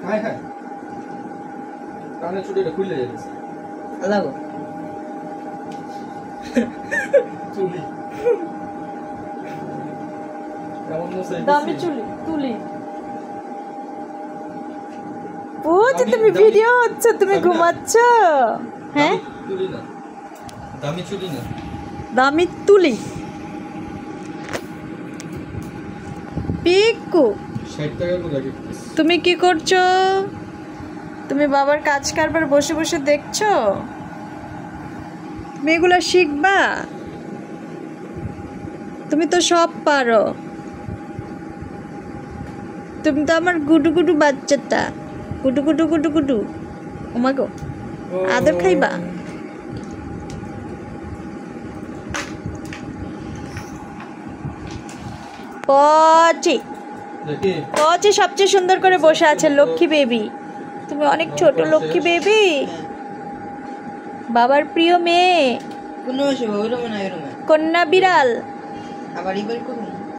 হ্যাঁ হ্যাঁ কানে চুড়িটা খুলে যাচ্ছে লাগো চুলি কেমন নসে দামি চুলি তুলি বুঝি তুমি ভিডিও হচ্ছে তুমি ঘুমাচ্ছ হ্যাঁ চুলি না দামি চুলি না দামি তুলি পিকু 60 টাকা করে লাগে তুমি কি করছো তুমি বাবার কাজ কারবার বসে বসে দেখছো তুমি এগুলো শিখবা তুমি তো সব পারো তুমি তো আমার গুডু গুডু বাচ্চাটা গুডু গুডু গুডু গুডু ওমাগো আদর খাইবা পচি দেখি পচি সবচেয়ে সুন্দর করে বসে আছে লক্ষ্মী বেবি তুমি অনেক ছোট লক্ষ্মী বেবি বাবার প্রিয় মেয়ে কোনো অসুবিধা ওই রুমে না এই রুমে কন্যা বিড়াল আবার ইবার করুন